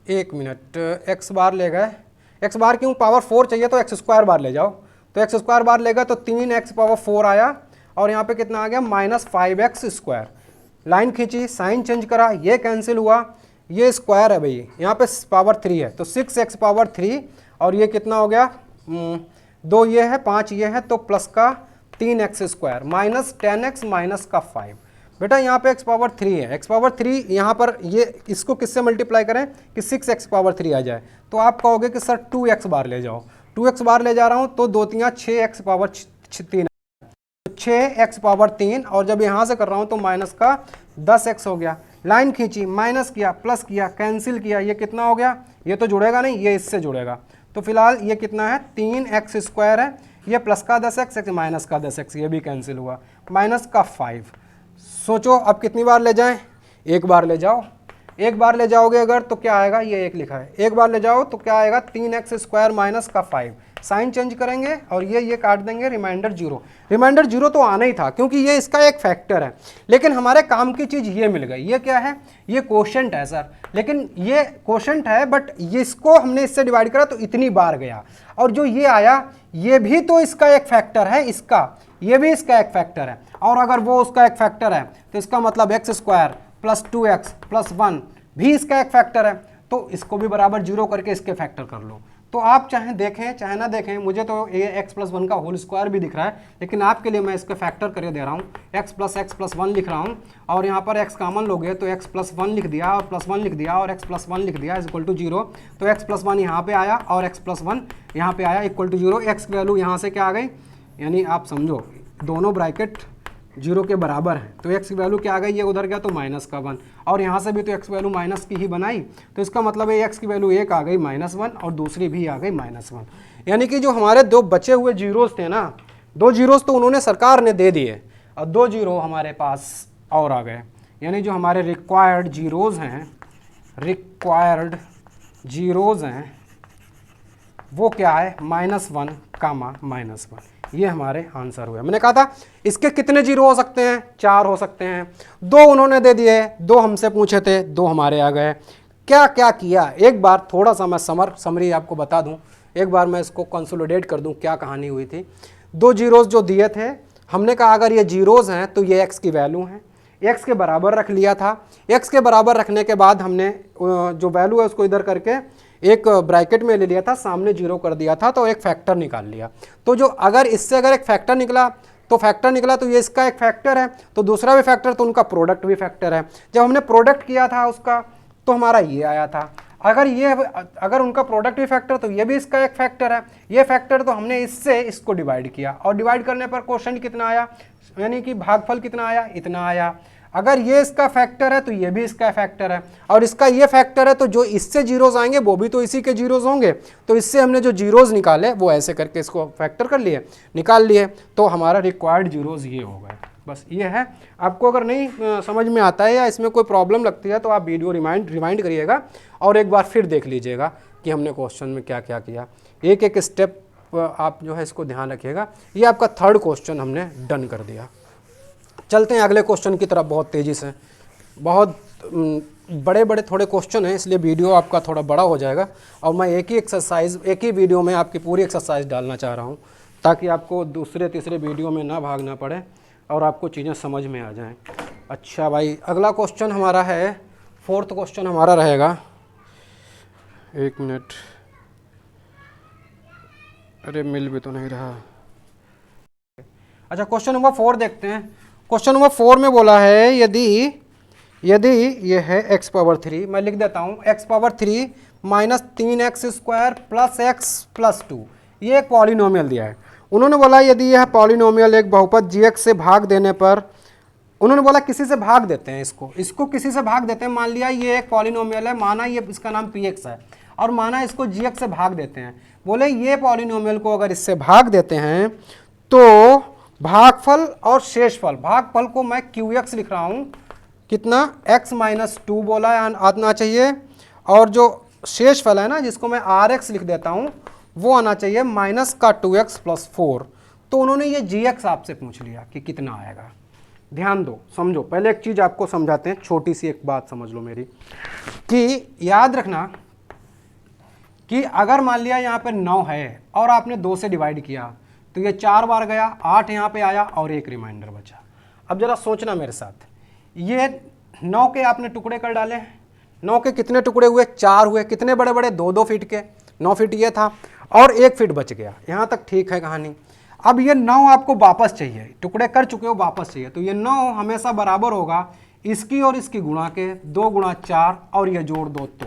1 मिनट, x बार ले गए, x बार क्यों, पावर 4 चाहिए तो x² बार ले जाओ, तो x² बार लेगा तो 3x⁴ आया, और यहाँ पे कितना आ गया -5x²। लाइन खींची, साइन चेंज करा, ये कैंसिल हुआ, ये स्क्वायर है भाई, यहाँ पे पावर 3 है तो 6x⁴, और ये कितना हो गया 2 ये है, 5 ये है, तो प्लस का 3x² -10x - 5। बेटा यहाँ पे x⁴ है, x⁴ यहाँ पर ये इसको किससे मल्टीप्लाई करें कि 6x⁴ आ जाए, तो आप कहोगे कि सर 2x बार ले जाओ, 2x बार ले जा रहा हूँ तो 2 × 6x⁴ 6x⁴, और जब यहाँ से कर रहा हूँ तो माइनस का 10x हो गया। लाइन खींची, माइनस किया, प्लस किया, कैंसिल किया, ये कितना हो गया, ये तो जुड़ेगा नहीं, ये इससे जुड़ेगा, तो फिलहाल ये कितना है 3x² है, ये प्लस का 10x माइनस का 10x, ये भी कैंसिल हुआ, माइनस का 5। सोचो अब कितनी बार ले जाएं, एक बार ले जाओ, एक बार ले जाओगे अगर तो क्या आएगा, ये 1 लिखा है, एक बार ले जाओ तो क्या आएगा 3x² - 5, साइन चेंज करेंगे और ये काट देंगे, रिमाइंडर 0। रिमाइंडर 0 तो आना ही था क्योंकि ये इसका एक फैक्टर है, लेकिन हमारे काम की चीज़ ये मिल गई। ये क्या है? ये कोशेंट है सर, लेकिन ये कोशेंट है बट इसको हमने इससे डिवाइड करा तो इतनी बार गया, और जो ये आया ये भी तो इसका एक फैक्टर है, इसका ये भी इसका एक फैक्टर है, और अगर वो उसका एक फैक्टर है तो इसका मतलब x² + 2x + 1 भी इसका एक फैक्टर है, तो इसको भी बराबर 0 करके इसके फैक्टर कर लो। तो आप चाहे देखें चाहे ना देखें, मुझे तो ये x + 1 का होल स्क्वायर भी दिख रहा है, लेकिन आपके लिए मैं इसका फैक्टर करके दे रहा हूँ। x + 1 लिख रहा हूँ, और यहाँ पर x कॉमन लोगे तो x + 1 लिख दिया और +1 लिख दिया और x + 1 लिख दिया = 0। तो x + 1 यहाँ पे आया और x + 1 यहाँ पे आया = 0। x की वैल्यू यहाँ से क्या आ गई, यानी आप समझो दोनों ब्रैकेट 0 के बराबर है, तो x की वैल्यू क्या आ गई, ये उधर गया तो -1, और यहाँ से भी तो x वैल्यू माइनस की ही बनाई, तो इसका मतलब है x की वैल्यू एक आ गई -1 और दूसरी भी आ गई -1। यानी कि जो हमारे दो बचे हुए जीरोस थे ना, 2 जीरोस तो उन्होंने सरकार ने दे दिए और 2 जीरो हमारे पास और आ गए। यानी जो हमारे रिक्वायर्ड जीरोज़ हैं वो क्या है, -1, -1। ये हमारे आंसर हुए। मैंने कहा था इसके कितने जीरो हो सकते हैं, 4 हो सकते हैं। 2 उन्होंने दे दिए, 2 हमसे पूछे थे, 2 हमारे आ गए। क्या क्या किया, एक बार थोड़ा सा मैं समरी आपको बता दूं, एक बार मैं इसको कंसोलिडेट कर दूं क्या कहानी हुई थी। 2 जीरोज़ जो दिए थे, हमने कहा अगर ये जीरोज़ हैं तो ये x की वैल्यू हैं, x के बराबर रख लिया था। x के बराबर रखने के बाद हमने जो वैल्यू है उसको इधर करके एक ब्रैकेट में ले लिया था, सामने 0 कर दिया था, तो एक फैक्टर निकाल लिया। तो जो अगर इससे अगर एक फैक्टर निकला तो ये इसका एक फैक्टर है, तो दूसरा भी फैक्टर, तो उनका प्रोडक्ट भी फैक्टर है। जब हमने प्रोडक्ट किया था उसका तो हमारा ये आया था। अगर उनका प्रोडक्ट भी फैक्टर तो ये भी इसका एक फैक्टर है। ये फैक्टर तो हमने इससे इसको डिवाइड किया, और डिवाइड करने पर क्वोशेंट कितना आया, यानी कि भागफल कितना आया, इतना आया। अगर ये इसका फैक्टर है तो ये भी इसका फैक्टर है, और इसका ये फैक्टर है तो जो इससे जीरोज आएंगे वो भी तो इसी के जीरोज होंगे। तो इससे हमने जो जीरोज निकाले वो ऐसे करके इसको फैक्टर कर लिए, निकाल लिए, तो हमारा रिक्वायर्ड जीरोज ये हो गए। बस ये है। आपको अगर नहीं समझ में आता है या इसमें कोई प्रॉब्लम लगती है तो आप वीडियो रिमाइंड करिएगा और एक बार फिर देख लीजिएगा कि हमने क्वेश्चन में क्या क्या किया। एक एक स्टेप आप जो है इसको ध्यान रखिएगा। ये आपका 3rd क्वेश्चन हमने डन कर दिया। चलते हैं अगले क्वेश्चन की तरफ बहुत तेज़ी से। बहुत बड़े बड़े थोड़े क्वेश्चन हैं, इसलिए वीडियो आपका थोड़ा बड़ा हो जाएगा, और मैं एक ही वीडियो में आपकी पूरी एक्सरसाइज डालना चाह रहा हूँ, ताकि आपको दूसरे तीसरे वीडियो में ना भागना पड़े और आपको चीज़ें समझ में आ जाएं। अच्छा भाई, अगला क्वेश्चन हमारा है 4th क्वेश्चन हमारा रहेगा। 1 मिनट, अरे मिल भी तो नहीं रहा। अच्छा, क्वेश्चन नंबर 4 देखते हैं। क्वेश्चन नंबर 4 में बोला है यदि ये है x⁻3, मैं लिख देता हूँ x⁻3 - 3x² + x + 2, ये एक पॉलिनोमियल दिया है। उन्होंने बोला यदि यह पॉलिनोमियल एक बहुपद gx से भाग देने पर, उन्होंने बोला किसी से भाग देते हैं, इसको किसी से भाग देते हैं। मान लिया ये एक पॉलिनोमियल है, माना ये इसका नाम px है, और माना इसको gx से भाग देते हैं। बोले ये पॉलिनोमियल को अगर इससे भाग देते हैं तो भागफल और शेषफल, भागफल को मैं qx लिख रहा हूँ, कितना x - 2 बोला आना चाहिए, और जो शेषफल है ना जिसको मैं rx लिख देता हूँ वो आना चाहिए -2x + 4। तो उन्होंने ये gx आपसे पूछ लिया कि कितना आएगा। ध्यान दो, समझो, पहले एक चीज़ आपको समझाते हैं, छोटी सी एक बात समझ लो मेरी, कि याद रखना कि अगर मान लिया यहाँ पर 9 है और आपने 2 से डिवाइड किया तो ये 4 बार गया, 8 यहाँ पे आया और एक रिमाइंडर बचा। अब जरा सोचना मेरे साथ, ये 9 के आपने टुकड़े कर डाले, 9 के कितने टुकड़े हुए, 4 हुए। कितने बड़े बड़े, 2-2 फीट के, 9 फीट ये था और 1 फीट बच गया। यहाँ तक ठीक है कहानी। अब ये 9 आपको वापस चाहिए, टुकड़े कर चुके हो वापस चाहिए, तो ये 9 हमेशा बराबर होगा इसकी और इसकी गुणा के, 2 × 4 और ये जोड़ दो, तो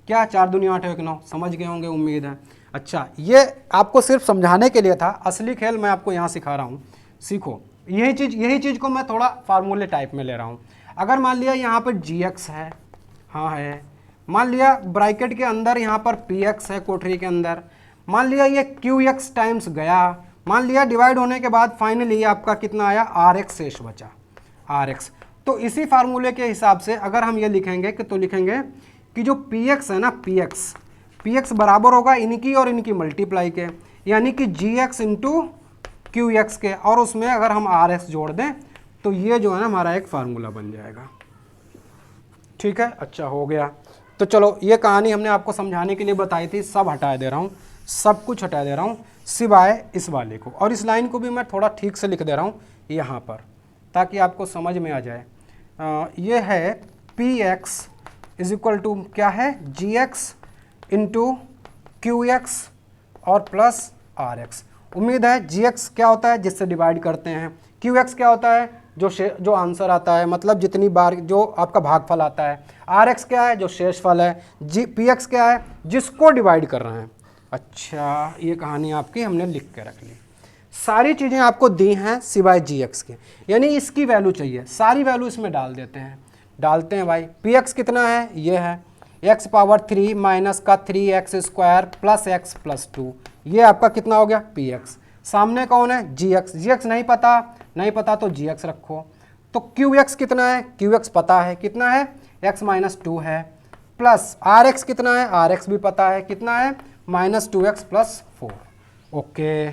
क्या 4 दूनी 8 1 9, समझ गए होंगे उम्मीद है। अच्छा, ये आपको सिर्फ समझाने के लिए था, असली खेल मैं आपको यहाँ सिखा रहा हूँ, सीखो। यही चीज़ को मैं थोड़ा फार्मूले टाइप में ले रहा हूँ। अगर मान लिया यहाँ पर gx है, हाँ है, मान लिया ब्रैकेट के अंदर यहाँ पर px है कोठरी के अंदर, मान लिया ये qx टाइम्स गया, मान लिया डिवाइड होने के बाद फाइनली आपका कितना आया, rx शेष बचा, rx। तो इसी फार्मूले के हिसाब से अगर हम ये लिखेंगे तो लिखेंगे कि जो px है ना, px बराबर होगा इनकी और इनकी मल्टीप्लाई के, यानी कि जी एक्स इंटू क्यू एक्स के, और उसमें अगर हम आर एक्स जोड़ दें तो ये जो है ना हमारा एक फार्मूला बन जाएगा। ठीक है, अच्छा हो गया। तो चलो ये कहानी हमने आपको समझाने के लिए बताई थी, सब हटा दे रहा हूँ, सब कुछ हटा दे रहा हूँ सिवाय इस वाले को, और इस लाइन को भी मैं थोड़ा ठीक से लिख दे रहा हूँ यहाँ पर ताकि आपको समझ में आ जाए। ये है P X is equal to क्या है, G X into Q X और प्लस आर एक्स। उम्मीद है जी एक्स क्या होता है जिससे डिवाइड करते हैं, क्यू एक्स क्या होता है जो आंसर आता है, मतलब जितनी बार जो आपका भागफल आता है, आर एक्स क्या है जो शेषफल है, जी पी एक्स क्या है जिसको डिवाइड कर रहे हैं। अच्छा, ये कहानी आपकी हमने लिख के रख ली, सारी चीज़ें आपको दी हैं सिवाय जी एक्स के, यानी इसकी वैल्यू चाहिए, सारी वैल्यू इसमें डाल देते हैं। डालते हैं भाई, पी एक्स कितना है, ये है एक्स पावर 3 माइनस का 3x square plus x plus 2, ये आपका कितना हो गया पी एक्स। सामने कौन है, जी एक्स, जी एक्स नहीं पता तो जी एक्स रखो। तो क्यू एक्स कितना है, क्यू एक्स पता है कितना है, x माइनस 2 है, प्लस आर एक्स कितना है, आर एक्स भी पता है कितना है, माइनस 2x प्लस 4। ओके,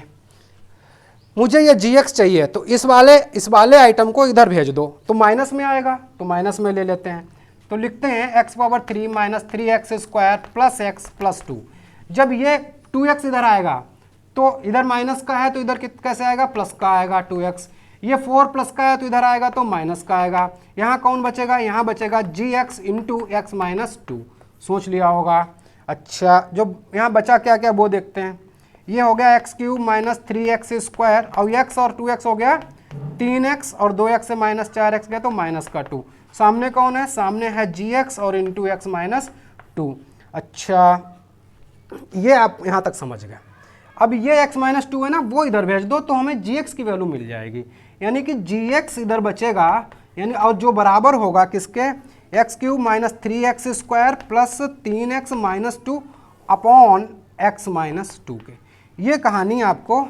मुझे ये जी एक्स चाहिए, तो इस वाले आइटम को इधर भेज दो, तो माइनस में आएगा, तो माइनस में ले लेते हैं। तो लिखते हैं x power 3 minus 3x square plus x plus 2। जब ये 2x इधर आएगा तो इधर माइनस का है तो इधर कैसे आएगा, प्लस का आएगा 2x। ये 4 प्लस का है तो इधर आएगा तो माइनस का आएगा। यहाँ कौन बचेगा, यहाँ बचेगा जी एक्स इंटू एक्स माइनस 2। सोच लिया होगा। अच्छा, जो यहाँ बचा क्या क्या वो देखते हैं। ये हो गया x cube minus 3x square, और x और 2x हो गया 3x, और 2x से माइनस 4x गया तो माइनस का 2। सामने कौन है, सामने है जी एक्स और इंटू एक्स माइनस 2। अच्छा, ये आप यहाँ तक समझ गए। अब ये x माइनस 2 है ना, वो इधर भेज दो तो हमें जी एक्स की वैल्यू मिल जाएगी, यानी कि जी एक्स इधर बचेगा, यानी और जो बराबर होगा किसके, x cube minus 3x square plus 3x minus 2 upon x minus 2 के। ये कहानी आपको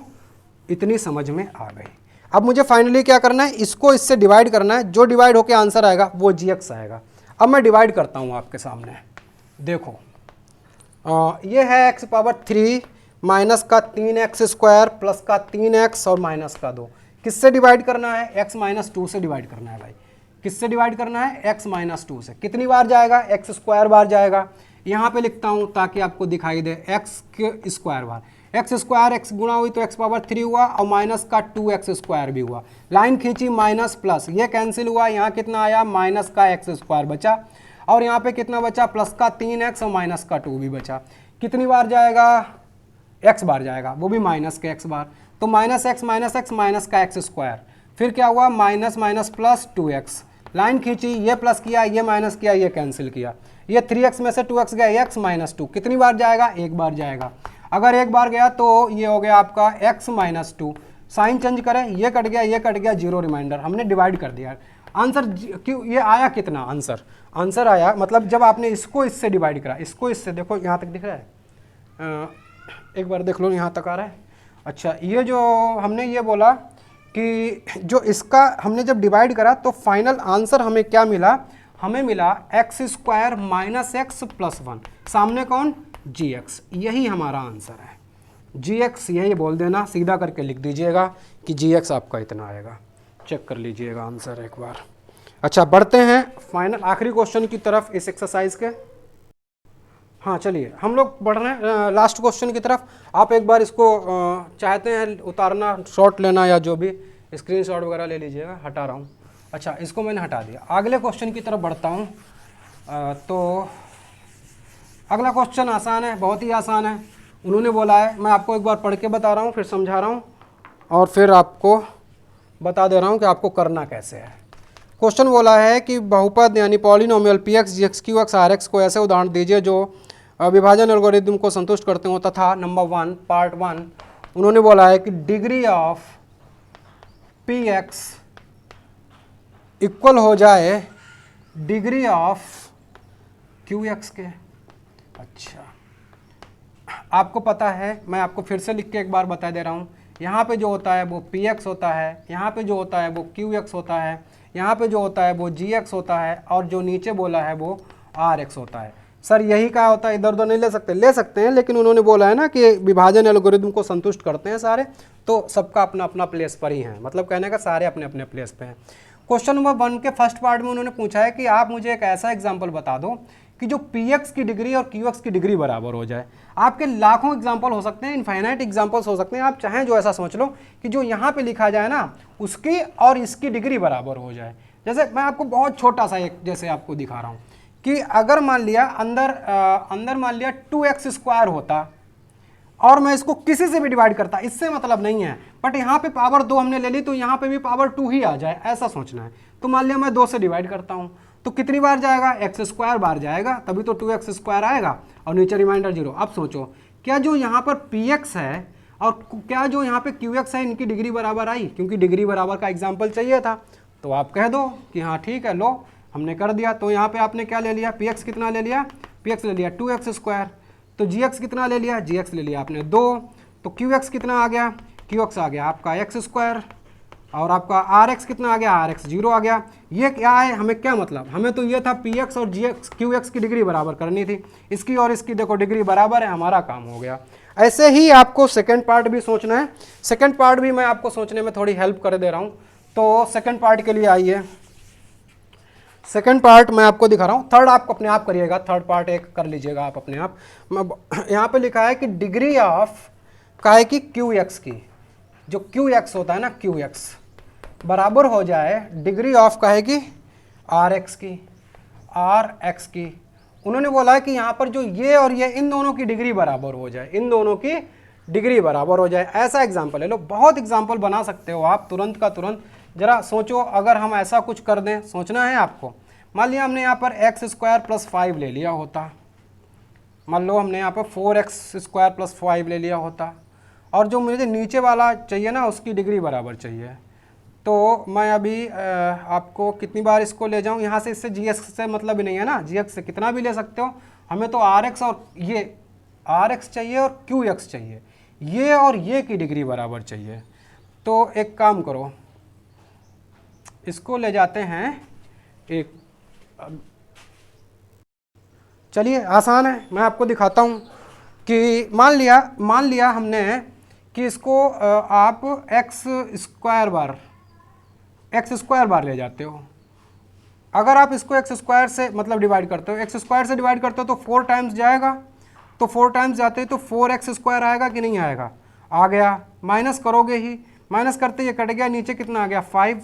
इतनी समझ में आ गई। अब मुझे फाइनली क्या करना है, इसको इससे डिवाइड करना है, जो डिवाइड होकर आंसर आएगा वो जी एक्स आएगा। अब मैं डिवाइड करता हूँ आपके सामने, देखो ये है एक्स पावर 3 माइनस का 3x स्क्वायर प्लस का 3x और माइनस का 2। किससे डिवाइड करना है, x माइनस 2 से डिवाइड करना है भाई। किससे डिवाइड करना है, x माइनस 2 से। कितनी बार जाएगा, x स्क्वायर बार जाएगा। यहाँ पे लिखता हूँ ताकि आपको दिखाई दे, x के square bar, x square x गुणा हुई तो एक्स पावर 3 हुआ, और माइनस का 2x स्क्वायर भी हुआ। लाइन खींची माइनस प्लस, ये कैंसिल हुआ, यहाँ कितना आया माइनस का एक्स स्क्वायर बचा, और यहाँ पे कितना बचा प्लस का 3x और माइनस का 2 भी बचा। कितनी बार जाएगा, x बार जाएगा, वो भी माइनस के x बार, तो माइनस एक्स माइनस का एक्स स्क्वायर, फिर क्या हुआ minus minus plus 2x। Line खींची, ये प्लस किया, ये माइनस किया, ये कैंसिल किया, ये 3x में से 2x गया, x माइनस 2। कितनी बार जाएगा, एक बार जाएगा। अगर एक बार गया तो ये हो गया आपका x माइनस 2। साइन चेंज करें, ये कट गया, जीरो रिमाइंडर, हमने डिवाइड कर दिया। आंसर क्यों ये आया कितना, आंसर आया, मतलब जब आपने इसको इससे डिवाइड करा, इसको इससे, देखो यहाँ तक दिख रहा है, एक बार देख लो यहाँ तक आ रहा है। अच्छा, ये जो हमने ये बोला कि जो इसका हमने जब डिवाइड करा तो फाइनल आंसर हमें क्या मिला, हमें मिला x square minus x plus 1। सामने कौन, जी एक्स, यही हमारा आंसर है। जी एक्स यही बोल देना, सीधा करके लिख दीजिएगा कि जी एक्स आपका इतना आएगा। चेक कर लीजिएगा आंसर एक बार। अच्छा, बढ़ते हैं फाइनल आखिरी क्वेश्चन की तरफ इस एक्सरसाइज के। हाँ चलिए, हम लोग बढ़ रहे हैं लास्ट क्वेश्चन की तरफ। आप एक बार इसको चाहते हैं उतारना, शॉट लेना या जो भी, स्क्रीनशॉट वगैरह ले लीजिएगा। हटा रहा हूँ। अच्छा, इसको मैंने हटा दिया। अगले क्वेश्चन की तरफ बढ़ता हूँ। तो अगला क्वेश्चन आसान है, बहुत ही आसान है। उन्होंने बोला है, मैं आपको एक बार पढ़ के बता रहा हूँ, फिर समझा रहा हूँ और फिर आपको बता दे रहा हूँ कि आपको करना कैसे है। क्वेश्चन बोला है कि बहुपद यानी polynomial P X G X Q X R X को ऐसे उदाहरण दीजिए जो विभाजन एल्गोरिदम को संतुष्ट करते हो, तथा नंबर 1 पार्ट 1 उन्होंने बोला है कि degree of P x equal हो जाए डिग्री ऑफ क्यू एक्स के। अच्छा, आपको पता है, मैं आपको फिर से लिख के एक बार बता दे रहा हूँ। यहाँ पे जो होता है वो पी एक्स होता है, यहाँ पे जो होता है वो क्यू एक्स होता है, यहाँ पे जो होता है वो जी एक्स होता है, और जो नीचे बोला है वो आर एक्स होता है। सर यही कहा होता है, इधर उधर नहीं ले सकते हैं, लेकिन उन्होंने बोला है ना कि विभाजन एल्गोरिदम को संतुष्ट करते हैं सारे, तो सबका अपना अपना प्लेस पर ही है, मतलब कहने का सारे अपने अपने प्लेस पे हैं। क्वेश्चन नंबर 1 के फर्स्ट पार्ट में उन्होंने पूछा है कि आप मुझे एक ऐसा एग्जाम्पल बता दो कि जो px की डिग्री और qx की डिग्री बराबर हो जाए। आपके लाखों एग्जाम्पल हो सकते हैं, इनफाइनाइट एग्जाम्पल्स हो सकते हैं, आप चाहें जो ऐसा सोच लो कि जो यहाँ पे लिखा जाए ना उसकी और इसकी डिग्री बराबर हो जाए। जैसे मैं आपको बहुत छोटा सा एक जैसे आपको दिखा रहा हूँ कि अगर मान लिया अंदर मान लिया 2x² होता और मैं इसको किसी से भी डिवाइड करता, इससे मतलब नहीं है, बट यहाँ पे पावर 2 हमने ले ली तो यहाँ पे भी पावर 2 ही आ जाए, ऐसा सोचना है। तो मान लिया मैं 2 से डिवाइड करता हूँ तो कितनी बार जाएगा, x² बार जाएगा, तभी तो 2x² आएगा और नीचे रिमाइंडर 0। अब सोचो क्या जो यहाँ पर px है और क्या जो यहाँ पे qx है इनकी डिग्री बराबर आई, क्योंकि डिग्री बराबर का एग्जाम्पल चाहिए था। तो आप कह दो कि हाँ ठीक है, लो हमने कर दिया। तो यहाँ पे आपने क्या ले लिया, px कितना ले लिया, px ले लिया 2x², तो gx कितना ले लिया, gx ले लिया आपने 2, तो qx कितना आ गया, qx आ गया आपका x² और आपका rx कितना आ गया, rx 0 आ गया। ये क्या है, हमें क्या मतलब, हमें तो ये था px और gx qx की डिग्री बराबर करनी थी, इसकी और इसकी देखो डिग्री बराबर है, हमारा काम हो गया। ऐसे ही आपको सेकंड पार्ट भी सोचना है, सेकंड पार्ट भी मैं आपको सोचने में थोड़ी हेल्प कर दे रहा हूँ। तो सेकंड पार्ट के लिए आइए, सेकंड पार्ट मैं आपको दिखा रहा हूँ, थर्ड आप अपने आप करिएगा, थर्ड पार्ट एक कर लीजिएगा आप अपने आप। यहाँ पे लिखा है कि डिग्री ऑफ काय की qx की, जो qx होता है ना qx बराबर हो जाए डिग्री ऑफ काय की rx की। उन्होंने बोला है कि यहाँ पर जो ये और ये इन दोनों की डिग्री बराबर हो जाए, इन दोनों की डिग्री बराबर हो जाए। ऐसा एग्जाम्पल ले लो, बहुत एग्जाम्पल बना सकते हो आप तुरंत का तुरंत। जरा सोचो अगर हम ऐसा कुछ कर दें, सोचना है आपको। मान लिया हमने यहाँ पर x² + 5 ले लिया होता, मान लो हमने यहाँ पर 4x² + 5 ले लिया होता, और जो मुझे नीचे वाला चाहिए ना उसकी डिग्री बराबर चाहिए। तो मैं अभी आपको कितनी बार इसको ले जाऊँ यहाँ से, इससे gx से मतलब ही नहीं है ना, gx से कितना भी ले सकते हो, हमें तो rx और ये rx चाहिए और qx चाहिए, ये और ये की डिग्री बराबर चाहिए। तो एक काम करो, इसको ले जाते हैं एक, चलिए आसान है, मैं आपको दिखाता हूँ कि मान लिया हमने कि इसको आप x² बार ले जाते हो। अगर आप इसको x² से मतलब डिवाइड करते हो, x² से डिवाइड करते हो तो 4 टाइम्स जाएगा, तो 4 टाइम्स जाते हैं तो 4x² आएगा कि नहीं आएगा, आ गया। माइनस करोगे ही, माइनस करते ये कट गया, नीचे कितना आ गया 5।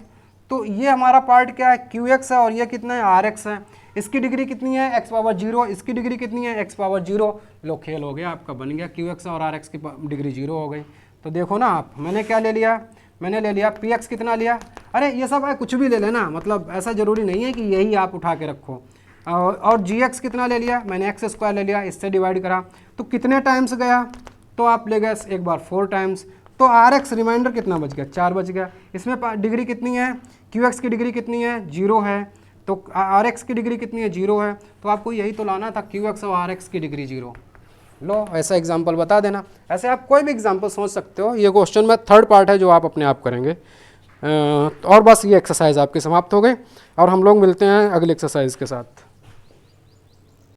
तो ये हमारा पार्ट क्या है, qx है और ये कितना है rx है। इसकी डिग्री कितनी है x⁻0, इसकी डिग्री कितनी है x⁻0। लो खेल हो गया आपका, बन गया qx और rx की डिग्री 0 हो गई। तो देखो ना आप, मैंने क्या ले लिया, मैंने ले लिया px कितना लिया, अरे ये सब है कुछ भी ले लेना, मतलब ऐसा ज़रूरी नहीं है कि यही आप उठा के रखो। और gx कितना ले लिया, मैंने x² ले लिया, इससे डिवाइड करा तो कितने टाइम्स गया, तो आप ले गए एक बार 4 टाइम्स। तो rx रिमाइंडर कितना बच गया, 4 बच गया। इसमें डिग्री कितनी है, qx की डिग्री कितनी है 0 है, तो rx की डिग्री कितनी है 0 है। तो आपको यही तो लाना था, qx और rx की डिग्री 0। लो ऐसा एग्जाम्पल बता देना। ऐसे आप कोई भी एग्जाम्पल सोच सकते हो। ये क्वेश्चन में थर्ड पार्ट है जो आप अपने आप करेंगे। और बस ये एक्सरसाइज आपकी समाप्त हो गई और हम लोग मिलते हैं अगली एक्सरसाइज के साथ।